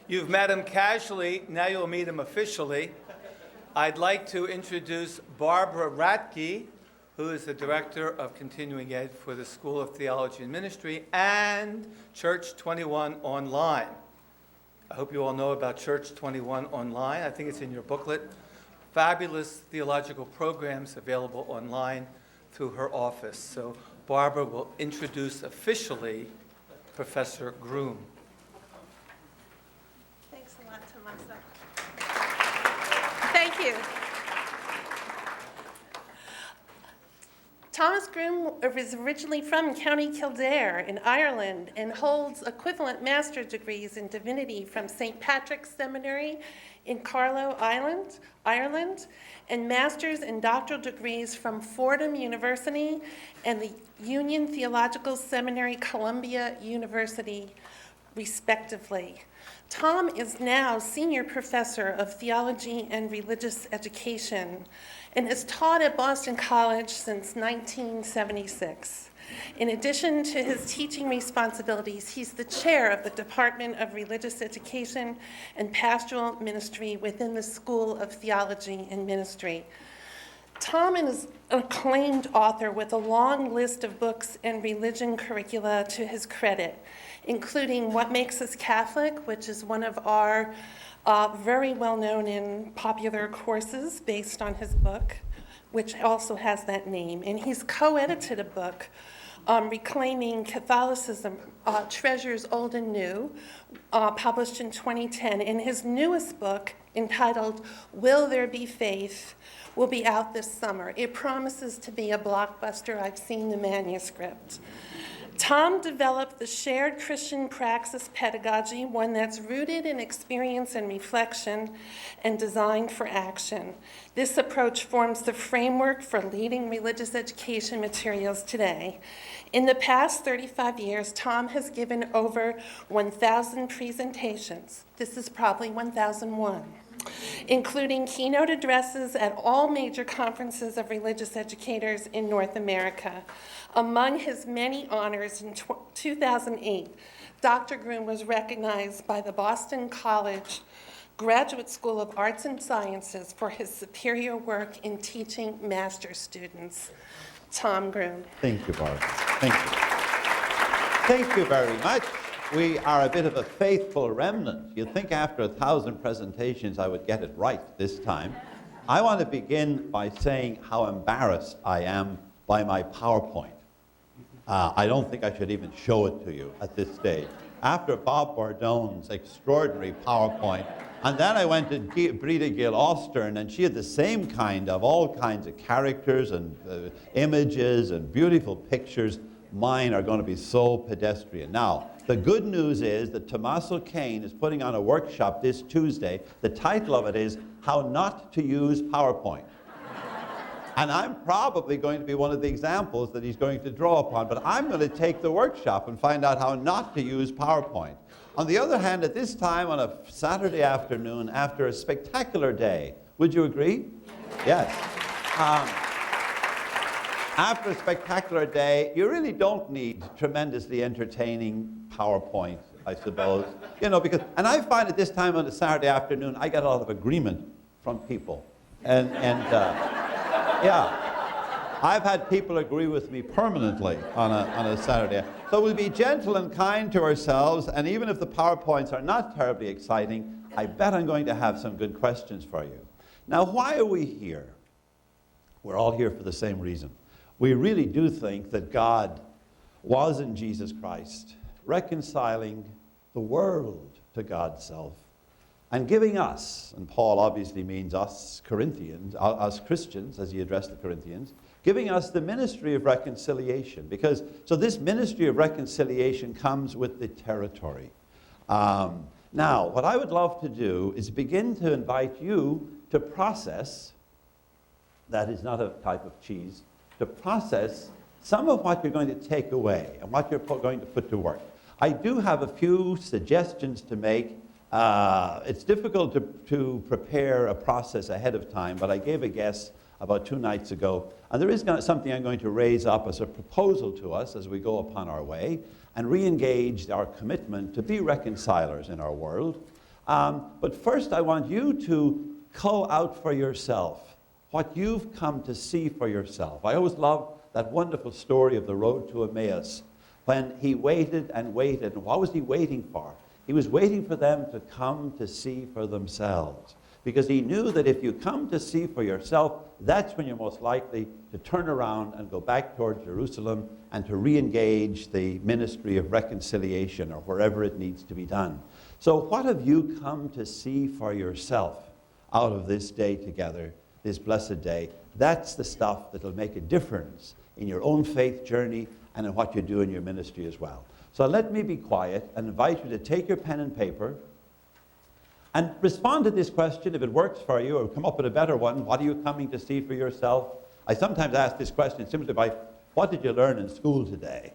You've met him casually, now you'll meet him officially. I'd like to introduce Barbara Ratke, who is the Director of Continuing Ed for the School of Theology and Ministry and Church 21 Online. I hope you all know about Church 21 Online. I think it's in your booklet. Fabulous theological programs available online through her office. So Barbara will introduce officially Professor Groom. Thanks a lot, Tommaso. Thank you. Thomas Groom is originally from County Kildare in Ireland and holds equivalent master's degrees in divinity from St. Patrick's Seminary in Carlow, Ireland, and master's and doctoral degrees from Fordham University and the Union Theological Seminary, Columbia University, respectively. Tom is now Senior Professor of Theology and Religious Education and has taught at Boston College since 1976. In addition to his teaching responsibilities, he's the chair of the Department of Religious Education and Pastoral Ministry within the School of Theology and Ministry. Tom is an acclaimed author with a long list of books and religion curricula to his credit, including What Makes Us Catholic, which is one of our very well-known and popular courses based on his book, which also has that name. And he's co-edited a book, Reclaiming Catholicism, Treasures Old and New, published in 2010. And his newest book, entitled Will There Be Faith, will be out this summer. It promises to be a blockbuster. I've seen the manuscript. Tom developed the shared Christian praxis pedagogy, one that's rooted in experience and reflection and designed for action. This approach forms the framework for leading religious education materials today. In the past 35 years, Tom has given over 1,000 presentations. This is probably 1,001. Including keynote addresses at all major conferences of religious educators in North America. Among his many honors in 2008, Dr. Groom was recognized by the Boston College Graduate School of Arts and Sciences for his superior work in teaching master's students. Tom Groom. Thank you, Barbara. Thank you. Thank you very much. We are a bit of a faithful remnant. You'd think after 1,000 presentations I would get it right this time. I want to begin by saying how embarrassed I am by my PowerPoint. I don't think I should even show it to you at this stage. After Bob Bordone's extraordinary PowerPoint, and then I went to Breda Gill Austern, and she had the same kind of, all kinds of characters and images and beautiful pictures. Mine are going to be so pedestrian. Now, the good news is that Tommaso Kane is putting on a workshop this Tuesday. The title of it is How Not to Use PowerPoint. And I'm probably going to be one of the examples that he's going to draw upon, but I'm going to take the workshop and find out how not to use PowerPoint. On the other hand, at this time on a Saturday afternoon, after a spectacular day, would you agree? Yes. After a spectacular day, you really don't need tremendously entertaining PowerPoint, I suppose. You know, because, and I find at this time on a Saturday afternoon, I get a lot of agreement from people. Yeah, I've had people agree with me permanently on a Saturday. So we'll be gentle and kind to ourselves, and even if the PowerPoints are not terribly exciting, I bet I'm going to have some good questions for you. Now, why are we here? We're all here for the same reason. We really do think that God was in Jesus Christ, reconciling the world to God's self, and giving us, and Paul obviously means us Corinthians, us Christians, as he addressed the Corinthians, giving us the ministry of reconciliation. So this ministry of reconciliation comes with the territory. Now, what I would love to do is begin to invite you to process, that is not a type of cheese, to process some of what you're going to take away and what you're going to put to work. I do have a few suggestions to make. It's difficult to prepare a process ahead of time, but I gave a guess about 2 nights ago, and there is something I'm going to raise up as a proposal to us as we go upon our way and re-engage our commitment to be reconcilers in our world. But first, I want you to call out for yourself what you've come to see for yourself. I always love that wonderful story of the road to Emmaus, when he waited and waited. And what was he waiting for? He was waiting for them to come to see for themselves. Because he knew that if you come to see for yourself, that's when you're most likely to turn around and go back toward Jerusalem and to re-engage the ministry of reconciliation or wherever it needs to be done. So what have you come to see for yourself out of this day together, this blessed day? That's the stuff that will make a difference in your own faith journey and in what you do in your ministry as well. So let me be quiet and invite you to take your pen and paper and respond to this question if it works for you, or come up with a better one. What are you coming to see for yourself? I sometimes ask this question simply by, what did you learn in school today?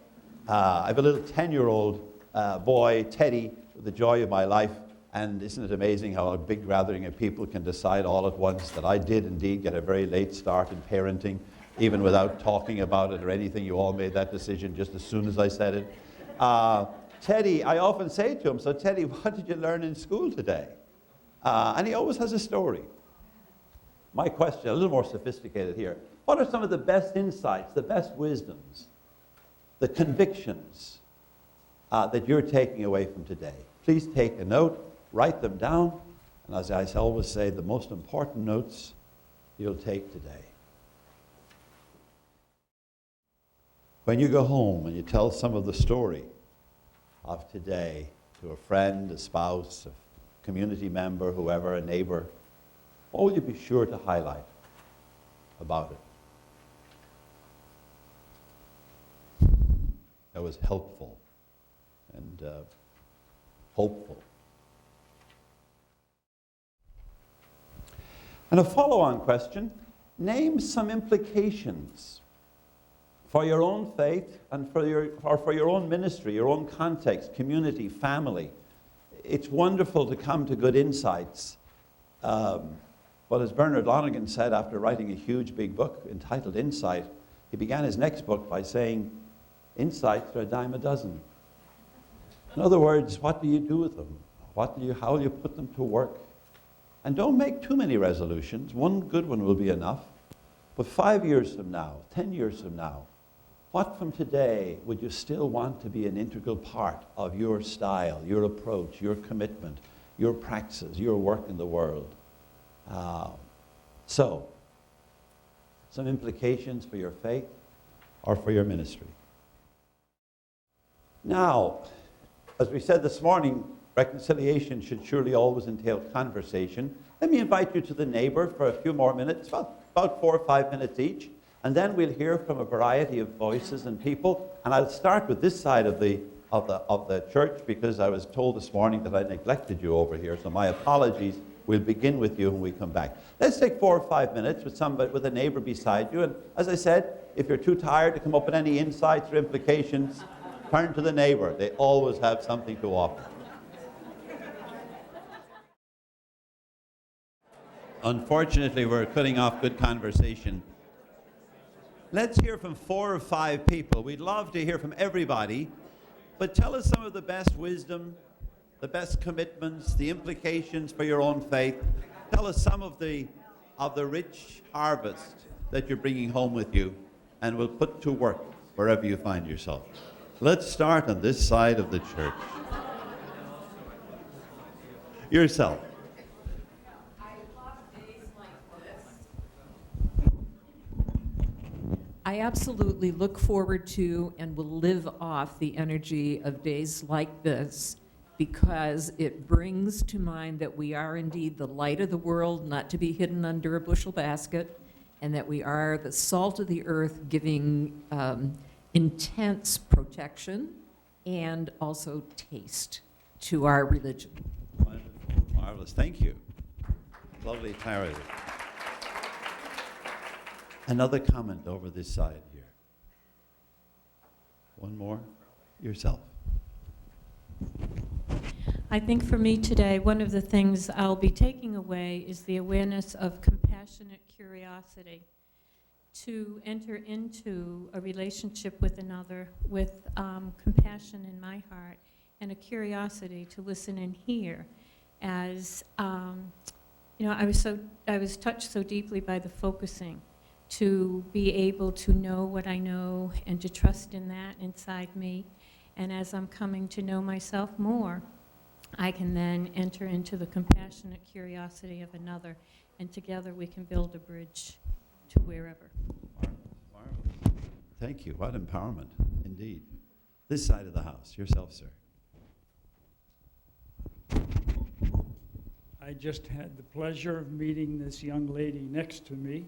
I have a little 10-year-old boy, Teddy, the joy of my life. And isn't it amazing how a big gathering of people can decide all at once that I did indeed get a very late start in parenting, even without talking about it or anything. You all made that decision just as soon as I said it. Teddy, I often say to him, so Teddy, what did you learn in school today? And he always has a story. My question, a little more sophisticated here. What are some of the best insights, the best wisdoms, the convictions that you're taking away from today? Please take a note, write them down, and as I always say, the most important notes you'll take today. When you go home and you tell some of the story of today to a friend, a spouse, a community member, whoever, a neighbor, what will you be sure to highlight about it? That was helpful and hopeful. And a follow-on question, name some implications for your own faith and for your own ministry, your own context, community, family. It's wonderful to come to good insights. Well, as Bernard Lonergan said after writing a huge big book entitled Insight, he began his next book by saying, insights are a dime a dozen. In other words, what do you do with them? How will you put them to work? And don't make too many resolutions. One good one will be enough. But 5 years from now, 10 years from now, what from today would you still want to be an integral part of your style, your approach, your commitment, your practices, your work in the world? So, some implications for your faith or for your ministry. Now, as we said this morning, reconciliation should surely always entail conversation. Let me invite you to the neighbor for a few more minutes, about 4 or 5 minutes each, and then we'll hear from a variety of voices and people. And I'll start with this side of the church because I was told this morning that I neglected you over here, so my apologies. We'll begin with you when we come back. Let's take 4 or 5 minutes with a neighbor beside you. And as I said, if you're too tired to come up with any insights or implications, turn to the neighbor. They always have something to offer. Unfortunately, we're cutting off good conversation. Let's hear from 4 or 5 people. We'd love to hear from everybody, but tell us some of the best wisdom, the best commitments, the implications for your own faith. Tell us some of the rich harvest that you're bringing home with you, and we'll put to work wherever you find yourself. Let's start on this side of the church. Yourself. I absolutely look forward to and will live off the energy of days like this because it brings to mind that we are indeed the light of the world, not to be hidden under a bushel basket, and that we are the salt of the earth giving intense protection and also taste to our religion. Wonderful. Marvelous. Thank you. Lovely clarity. Another comment over this side here. One more. Yourself. I think for me today, one of the things I'll be taking away is the awareness of compassionate curiosity, to enter into a relationship with another with compassion in my heart and a curiosity to listen and hear. as, I was touched so deeply by the focusing, to be able to know what I know and to trust in that inside me. And as I'm coming to know myself more, I can then enter into the compassionate curiosity of another, and together we can build a bridge to wherever. Marvelous. Thank you. What empowerment, indeed. This side of the house. Yourself, sir. I just had the pleasure of meeting this young lady next to me,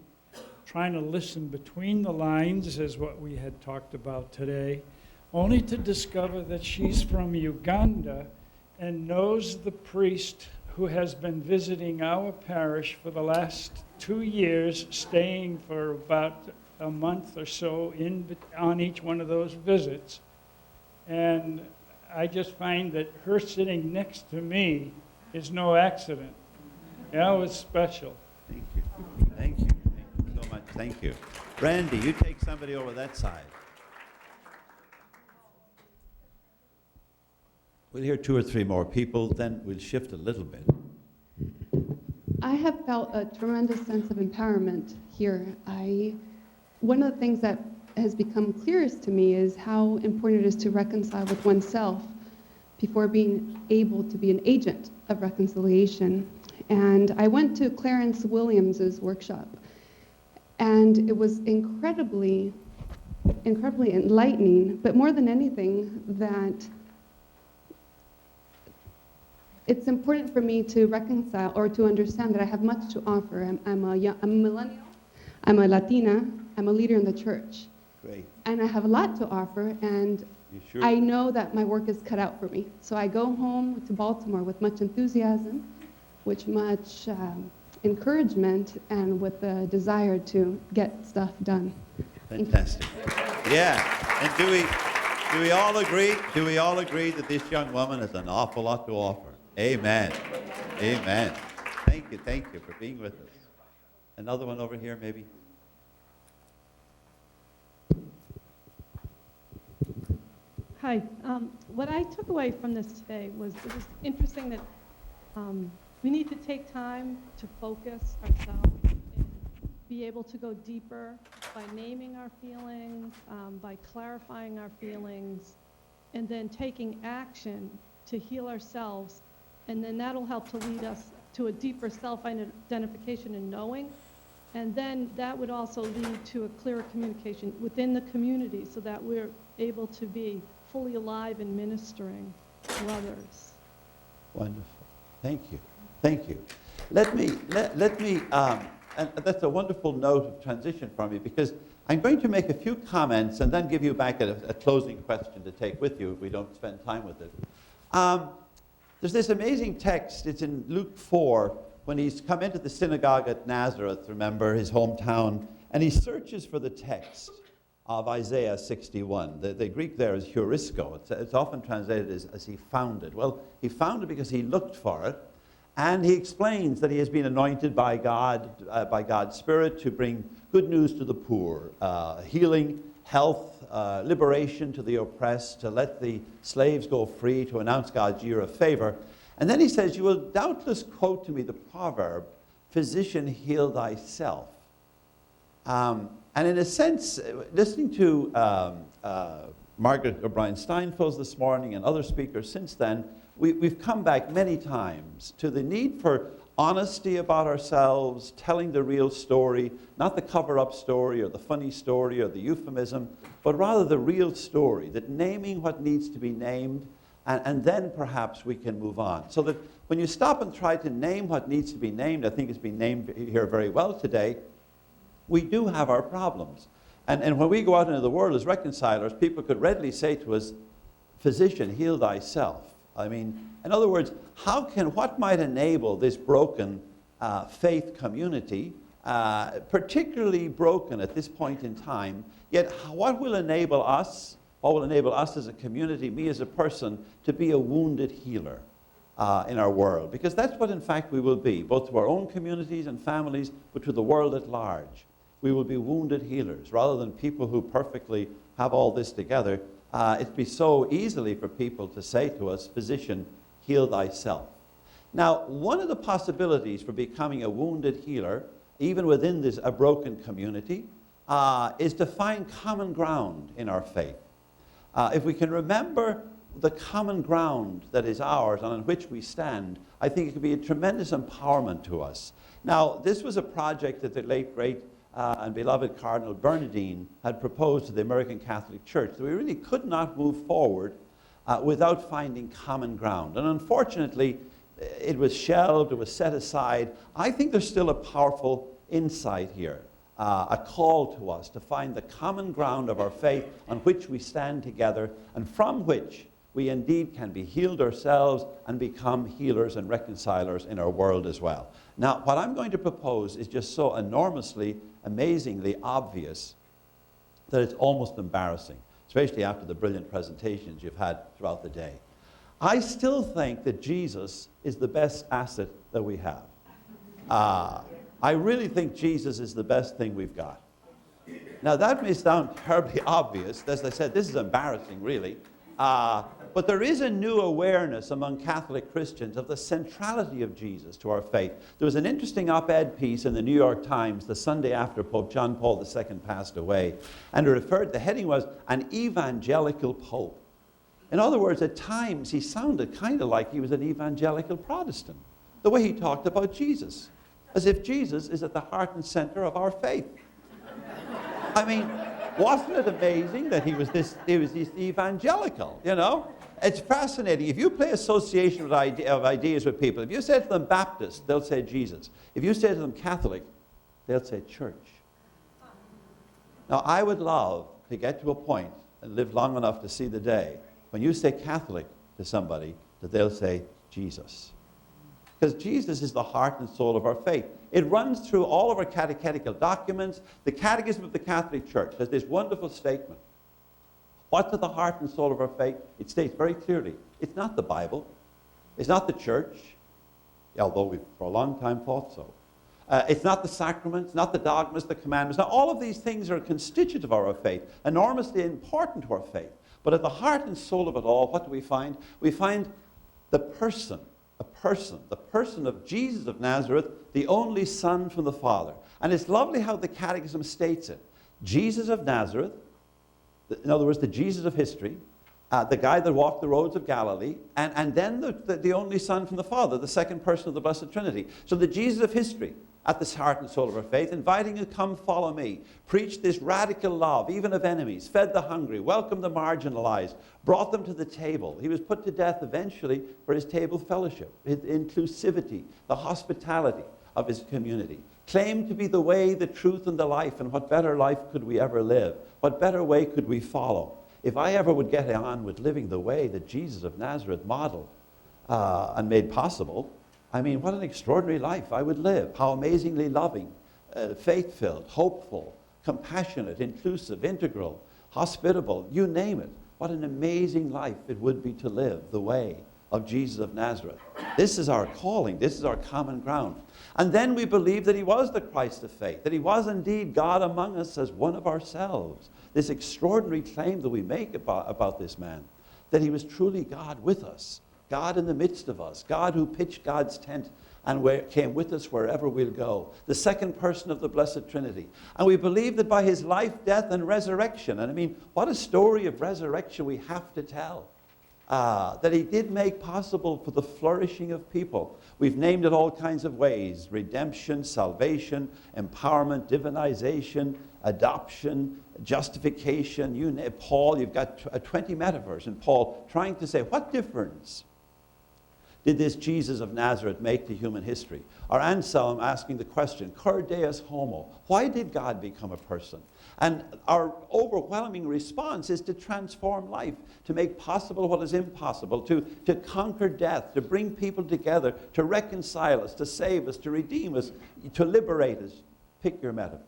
trying to listen between the lines as what we had talked about today, only to discover that she's from Uganda and knows the priest who has been visiting our parish for the last 2 years, staying for about a month or so on each one of those visits. And I just find that her sitting next to me is no accident. That was special. Thank you. Thank you. Thank you so much. Thank you. Randy, you take somebody over that side. We'll hear 2 or 3 more people, then we'll shift a little bit. I have felt a tremendous sense of empowerment here. One of the things that has become clearest to me is how important it is to reconcile with oneself before being able to be an agent of reconciliation. And I went to Clarence Williams's workshop, and it was incredibly enlightening, but more than anything, that it's important for me to reconcile or to understand that I have much to offer. I'm a millennial, I'm a Latina, I'm a leader in the church. Great. And I have a lot to offer, and You sure? I know that my work is cut out for me. So I go home to Baltimore with much enthusiasm, with much encouragement, and with the desire to get stuff done. Fantastic. Yeah. And do we all agree? Do we all agree that this young woman has an awful lot to offer? Amen. Amen. Thank you for being with us. Another one over here, maybe. Hi. What I took away from this today was it was interesting that we need to take time to focus ourselves and be able to go deeper by naming our feelings, by clarifying our feelings, and then taking action to heal ourselves. And then that'll help to lead us to a deeper self-identification and knowing. And then that would also lead to a clearer communication within the community so that we're able to be fully alive and ministering to others. Wonderful. Thank you. Thank you. Let me, and that's a wonderful note of transition for me, because I'm going to make a few comments and then give you back a closing question to take with you if we don't spend time with it. There's this amazing text. It's in Luke 4, when he's come into the synagogue at Nazareth, remember, his hometown, and he searches for the text of Isaiah 61. The Greek there is heurisko. It's often translated as he found it. Well, he found it because he looked for it, and he explains that he has been anointed by God, by God's Spirit, to bring good news to the poor, healing, health, liberation to the oppressed, to let the slaves go free, to announce God's year of favor. And then he says, you will doubtless quote to me the proverb, physician, heal thyself. And in a sense, listening to Margaret O'Brien Steinfels this morning and other speakers since then, we've come back many times to the need for honesty about ourselves, telling the real story, not the cover-up story or the funny story or the euphemism, but rather the real story, that naming what needs to be named, and then perhaps we can move on. So that when you stop and try to name what needs to be named, I think it's been named here very well today, we do have our problems. And when we go out into the world as reconcilers, people could readily say to us, physician, heal thyself. I mean, in other words, what might enable this broken faith community, particularly broken at this point in time, yet what will enable us as a community, me as a person, to be a wounded healer in our world? Because that's what in fact we will be, both to our own communities and families, but to the world at large. We will be wounded healers, rather than people who perfectly have all this together. It'd be so easily for people to say to us, physician, heal thyself. Now, one of the possibilities for becoming a wounded healer, even within a broken community, is to find common ground in our faith. If we can remember the common ground that is ours and on which we stand, I think it could be a tremendous empowerment to us. Now, this was a project that the late, great, and beloved Cardinal Bernardine had proposed to the American Catholic Church, that we really could not move forward without finding common ground. And unfortunately, it was shelved, it was set aside. I think there's still a powerful insight here, a call to us to find the common ground of our faith on which we stand together and from which we indeed can be healed ourselves and become healers and reconcilers in our world as well. Now, what I'm going to propose is just so enormously, amazingly obvious that it's almost embarrassing, especially after the brilliant presentations you've had throughout the day. I still think that Jesus is the best asset that we have. I really think Jesus is the best thing we've got. Now, that may sound terribly obvious. As I said, this is embarrassing, really. But there is a new awareness among Catholic Christians of the centrality of Jesus to our faith. There was an interesting op-ed piece in the New York Times the Sunday after Pope John Paul II passed away, and the heading was, "An Evangelical Pope." In other words, at times he sounded kind of like he was an evangelical Protestant, the way he talked about Jesus, as if Jesus is at the heart and center of our faith. I mean, wasn't it amazing that he was this evangelical, you know? It's fascinating. If you play association of ideas with people, if you say to them Baptist, they'll say Jesus. If you say to them Catholic, they'll say church. Now, I would love to get to a point and live long enough to see the day when you say Catholic to somebody, that they'll say Jesus. Because Jesus is the heart and soul of our faith. It runs through all of our catechetical documents. The Catechism of the Catholic Church has this wonderful statement. What's at the heart and soul of our faith? It states very clearly, it's not the Bible, it's not the church, although we've for a long time thought so. It's not the sacraments, not the dogmas, the commandments. Now, all of these things are constitutive of our faith, enormously important to our faith. But at the heart and soul of it all, what do we find? We find the person of Jesus of Nazareth, the only Son from the Father. And it's lovely how the Catechism states it. Jesus of Nazareth, in other words, the Jesus of history, the guy that walked the roads of Galilee, and then the only Son from the Father, the second person of the Blessed Trinity. So the Jesus of history, at the heart and soul of our faith, inviting you, come follow me, preached this radical love, even of enemies, fed the hungry, welcomed the marginalized, brought them to the table. He was put to death eventually for his table fellowship, his inclusivity, the hospitality of his community. Claimed to be the way, the truth, and the life, and what better life could we ever live? What better way could we follow? If I ever would get on with living the way that Jesus of Nazareth modeled and made possible, I mean, what an extraordinary life I would live. How amazingly loving, faith-filled, hopeful, compassionate, inclusive, integral, hospitable, you name it. What an amazing life it would be to live the way of Jesus of Nazareth. This is our calling. This is our common ground. And then we believe that he was the Christ of faith, that he was indeed God among us as one of ourselves. This extraordinary claim that we make about this man, that he was truly God with us, God in the midst of us, God who pitched God's tent and came with us wherever we'll go, the second person of the Blessed Trinity. And we believe that by his life, death, and resurrection, and I mean, what a story of resurrection we have to tell, that he did make possible for the flourishing of people. We've named it all kinds of ways: redemption, salvation, empowerment, divinization, adoption, justification. Paul, you've got 20 metaphors in Paul trying to say, what difference did this Jesus of Nazareth make to human history? Or Anselm asking the question, cur deus homo, why did God become a person? And our overwhelming response is to transform life, to make possible what is impossible, to conquer death, to bring people together, to reconcile us, to save us, to redeem us, to liberate us. Pick your metaphor.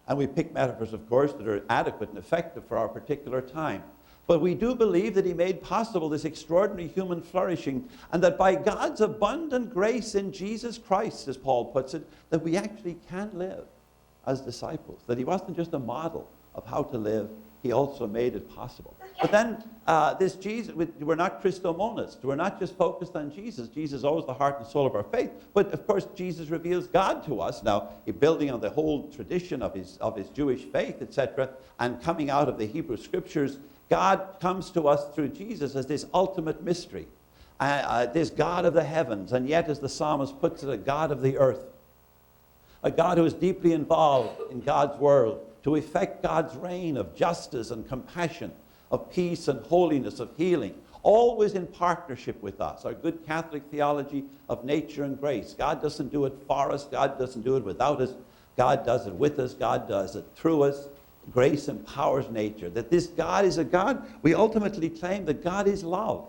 And we pick metaphors, of course, that are adequate and effective for our particular time. But we do believe that he made possible this extraordinary human flourishing, and that by God's abundant grace in Jesus Christ, as Paul puts it, that we actually can live as disciples, that he wasn't just a model of how to live, he also made it possible. But then this Jesus, we're not Christomonists. We're not just focused on Jesus. Jesus is always the heart and soul of our faith. But of course, Jesus reveals God to us. Now, building on the whole tradition of his Jewish faith, etc., and coming out of the Hebrew Scriptures, God comes to us through Jesus as this ultimate mystery, this God of the heavens, and yet, as the psalmist puts it, a God of the earth. A God who is deeply involved in God's world to effect God's reign of justice and compassion, of peace and holiness, of healing, always in partnership with us. Our good Catholic theology of nature and grace. God doesn't do it for us. God doesn't do it without us. God does it with us. God does it through us. Grace empowers nature. That this God is a God, we ultimately claim that God is love.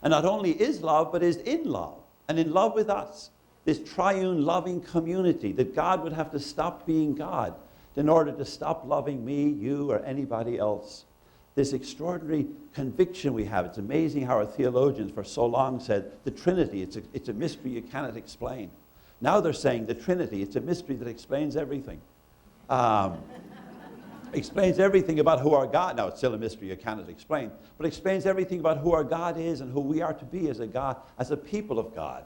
And not only is love, but is in love, and in love with us. This triune loving community, that God would have to stop being God in order to stop loving me, you, or anybody else. This extraordinary conviction we have. It's amazing how our theologians for so long said the Trinity, it's a mystery you cannot explain. Now they're saying the Trinity, it's a mystery that explains everything. Explains everything about who our God, now it's still a mystery you cannot explain, but explains everything about who our God is and who we are to be as a God, as a people of God.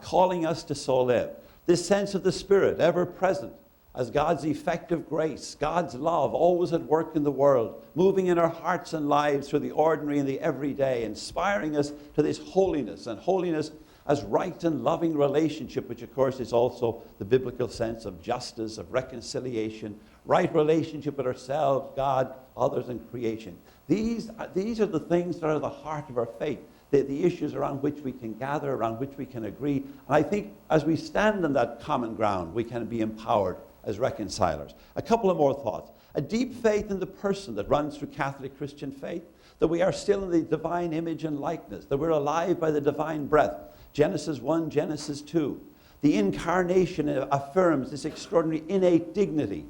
Calling us to so live. This sense of the Spirit, ever present, as God's effective grace, God's love, always at work in the world, moving in our hearts and lives through the ordinary and the everyday, inspiring us to this holiness, and holiness as right and loving relationship, which of course is also the biblical sense of justice, of reconciliation, right relationship with ourselves, God, others, and creation. These are the things that are the heart of our faith. The issues around which we can gather, around which we can agree. And I think as we stand on that common ground, we can be empowered as reconcilers. A couple of more thoughts. A deep faith in the person that runs through Catholic Christian faith, that we are still in the divine image and likeness, that we're alive by the divine breath. Genesis 1, Genesis 2. The incarnation affirms this extraordinary innate dignity,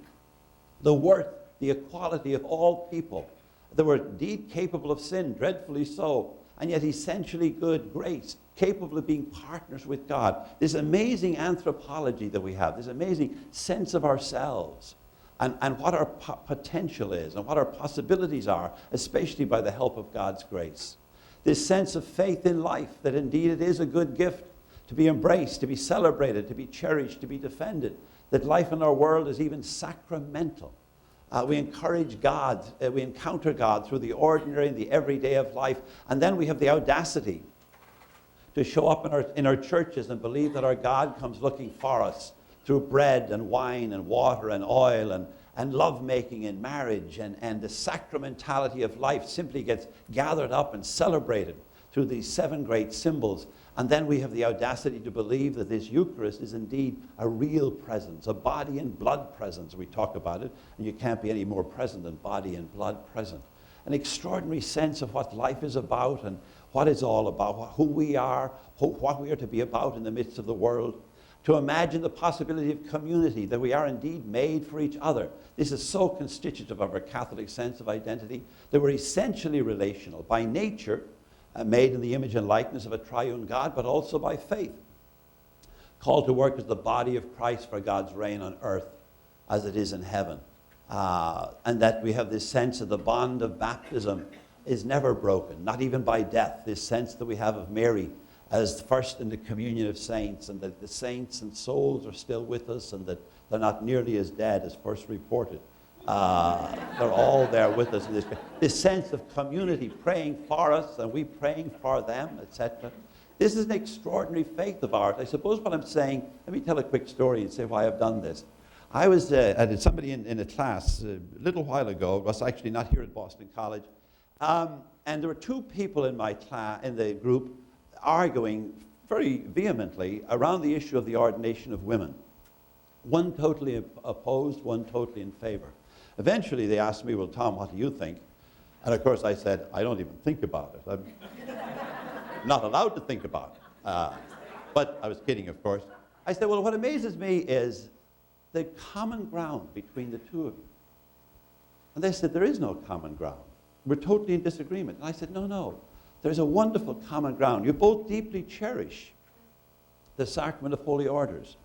the worth, the equality of all people, that we're indeed capable of sin, dreadfully so, and yet essentially good grace, capable of being partners with God. This amazing anthropology that we have, this amazing sense of ourselves, and what our potential is, and what our possibilities are, especially by the help of God's grace. This sense of faith in life, that indeed it is a good gift to be embraced, to be celebrated, to be cherished, to be defended, that life in our world is even sacramental. We encourage God, we encounter God through the ordinary and the everyday of life, and then we have the audacity to show up in our churches and believe that our God comes looking for us through bread and wine and water and oil and lovemaking and marriage, and the sacramentality of life simply gets gathered up and celebrated through these 7 great symbols. And then we have the audacity to believe that this Eucharist is indeed a real presence, a body and blood presence. We talk about it, and you can't be any more present than body and blood present. An extraordinary sense of what life is about and what it's all about, who we are, what we are to be about in the midst of the world. To imagine the possibility of community, that we are indeed made for each other. This is so constitutive of our Catholic sense of identity, that we're essentially relational by nature, made in the image and likeness of a triune God, but also by faith. Called to work as the body of Christ for God's reign on earth as it is in heaven. And that we have this sense of the bond of baptism is never broken, not even by death. This sense that we have of Mary as first in the communion of saints, and that the saints and souls are still with us, and that they're not nearly as dead as first reported. They're all there with us in this sense of community, praying for us and we praying for them, etc. This is an extraordinary faith of ours. I suppose what I'm saying, let me tell a quick story and say why I've done this. I was I had somebody in a class a little while ago. It was actually not here at Boston College, and there were 2 people in my class, in the group, arguing very vehemently around the issue of the ordination of women. One totally opposed, one totally in favor. Eventually they asked me, well, Tom, what do you think? And of course I said, I don't even think about it. I'm not allowed to think about it. But I was kidding, of course. I said, well, what amazes me is the common ground between the 2 of you. And they said, there is no common ground. We're totally in disagreement. And I said, no. There's a wonderful common ground. You both deeply cherish the sacrament of holy orders.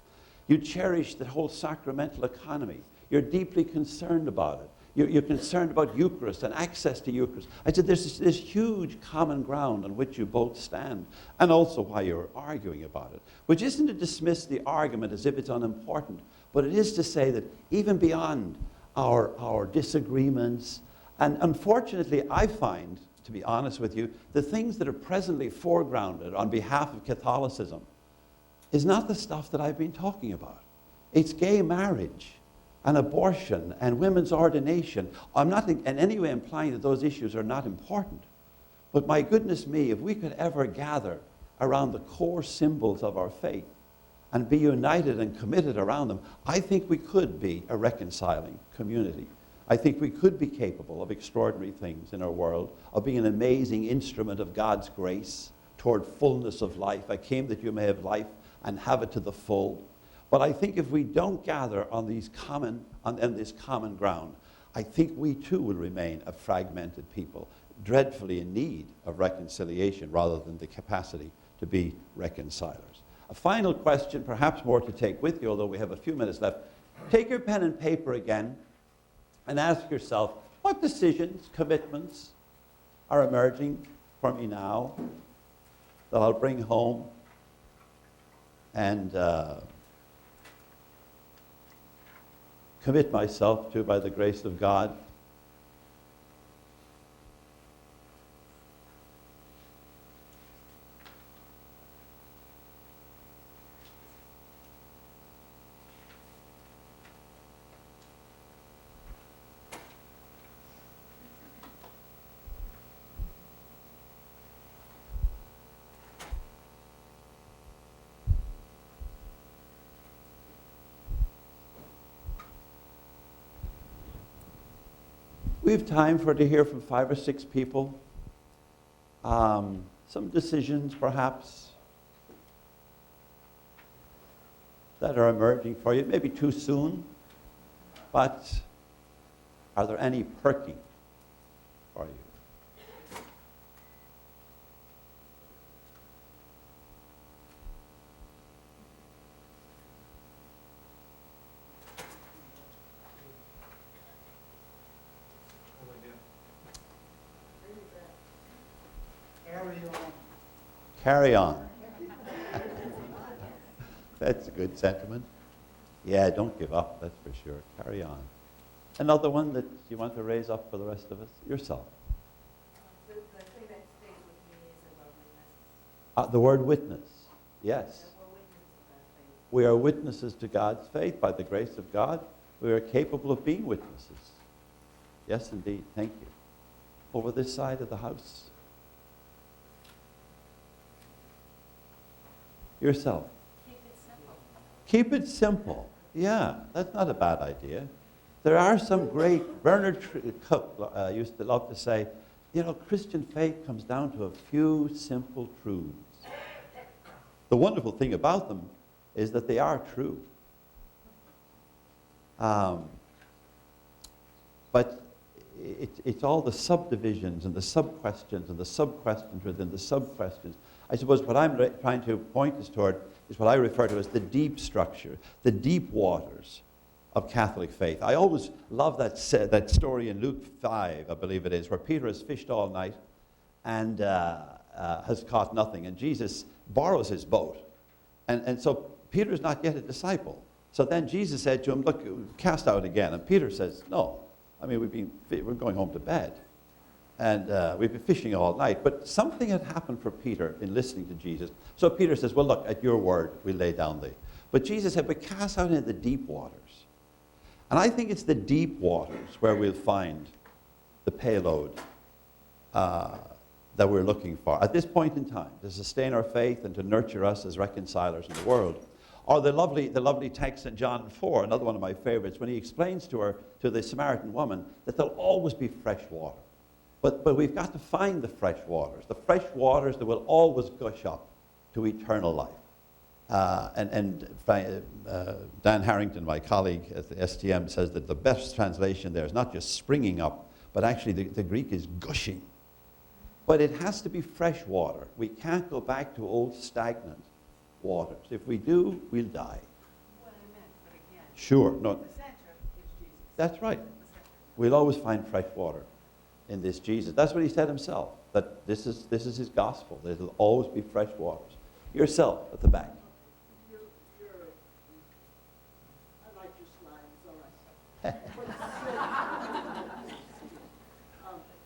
You cherish the whole sacramental economy. You're deeply concerned about it. You're concerned about Eucharist and access to Eucharist. I said there's this huge common ground on which you both stand, and also why you're arguing about it, which isn't to dismiss the argument as if it's unimportant, but it is to say that even beyond our disagreements, and unfortunately I find, to be honest with you, the things that are presently foregrounded on behalf of Catholicism is not the stuff that I've been talking about. It's gay marriage and abortion and women's ordination. I'm not in any way implying that those issues are not important. But my goodness me, if we could ever gather around the core symbols of our faith and be united and committed around them, I think we could be a reconciling community. I think we could be capable of extraordinary things in our world, of being an amazing instrument of God's grace toward fullness of life. I came that you may have life and have it to the full. But I think if we don't gather on this common ground, I think we too will remain a fragmented people, dreadfully in need of reconciliation rather than the capacity to be reconcilers. A final question, perhaps more to take with you, although we have a few minutes left. Take your pen and paper again and ask yourself, what decisions, commitments are emerging for me now that I'll bring home and commit myself to by the grace of God? We have time to hear from 5 or 6 people. Some decisions, perhaps, that are emerging for you. It may be too soon, but are there any perking for you? Carry on. That's a good sentiment. Yeah, don't give up, that's for sure. Carry on. Another one that you want to raise up for the rest of us? Yourself. The thing that stays with me is about witness. The word witness. Yes. That we're witnesses of that faith. We are witnesses to God's faith by the grace of God. We are capable of being witnesses. Yes, indeed. Thank you. Over this side of the house. Yourself. Keep it simple. Keep it simple. Yeah, that's not a bad idea. There are some great, Bernard Cook used to love to say, you know, Christian faith comes down to a few simple truths. The wonderful thing about them is that they are true. But it's all the subdivisions and the sub-questions and the sub-questions within the sub-questions. I suppose what I'm trying to point us toward is what I refer to as the deep structure, the deep waters of Catholic faith. I always love that story in Luke 5, I believe it is, where Peter has fished all night and has caught nothing. And Jesus borrows his boat. And so Peter's not yet a disciple. So then Jesus said to him, look, cast out again. And Peter says, no. I mean, we're going home to bed. And we've been fishing all night. But something had happened for Peter in listening to Jesus. So Peter says, well, look, at your word, we lay down thee. But Jesus said, but cast out into the deep waters. And I think it's the deep waters where we'll find the payload that we're looking for at this point in time to sustain our faith and to nurture us as reconcilers in the world. Or the lovely text in John 4, another one of my favorites, when he explains to the Samaritan woman, that there'll always be fresh water. But we've got to find the fresh waters that will always gush up to eternal life. Dan Harrington, my colleague at the STM, says that the best translation there is not just springing up, but actually the Greek is gushing. But it has to be fresh water. We can't go back to old stagnant waters. If we do, we'll die. When Sure. No, The center is Jesus. that's right. The center. We'll always find fresh water in this Jesus. That's what he said himself, that this is his gospel. There'll always be fresh waters. Yourself at the back. I like your slides, so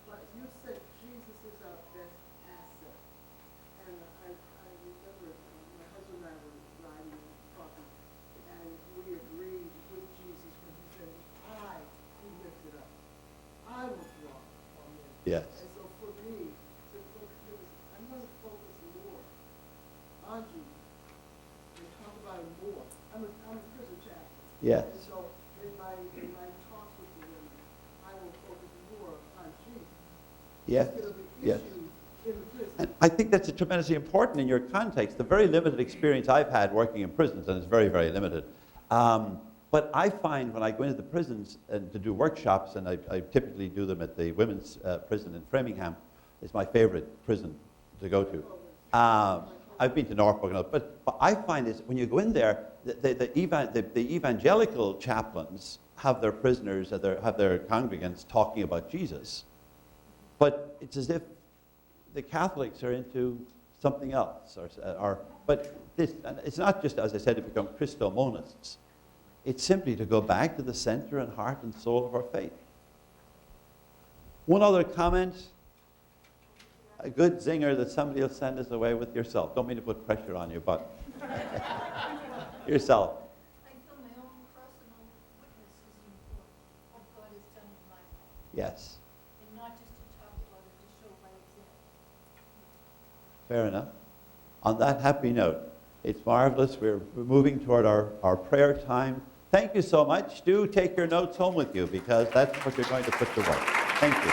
but you said Jesus is our best asset. And I remember my husband and I were riding and talking, and we agreed with Jesus when he said, I be lifted up. I will draw on men. Yes. And so for me, to focus, I'm going to focus more on Jesus and talk about him more. I'm a prison chaplain. Yes. And so in my talks with the women, I will focus more on Jesus. Yes. Instead of the Yes. issues in the prison. And I think that's tremendously important in your context. The very limited experience I've had working in prisons, and it's very, very limited. But I find when I go into the prisons to do workshops, and I typically do them at the women's prison in Framingham, it's my favorite prison to go to. I've been to Norfolk, and all, but what I find is when you go in there, the evangelical chaplains have their prisoners, have their congregants talking about Jesus. But it's as if the Catholics are into something else. But it's not just, as I said, to become Christomonists. It's simply to go back to the center and heart and soul of our faith. One other comment. A good zinger that somebody will send us away with yourself. Don't mean to put pressure on you, but yourself. I feel my own personal witness is important, what God has done in my life, Yes, and not just to talk about it, to show by example. fair enough. On that happy note, it's marvelous. We're moving toward our prayer time. Thank you so much. Do take your notes home with you because that's what you're going to put to work. Thank you.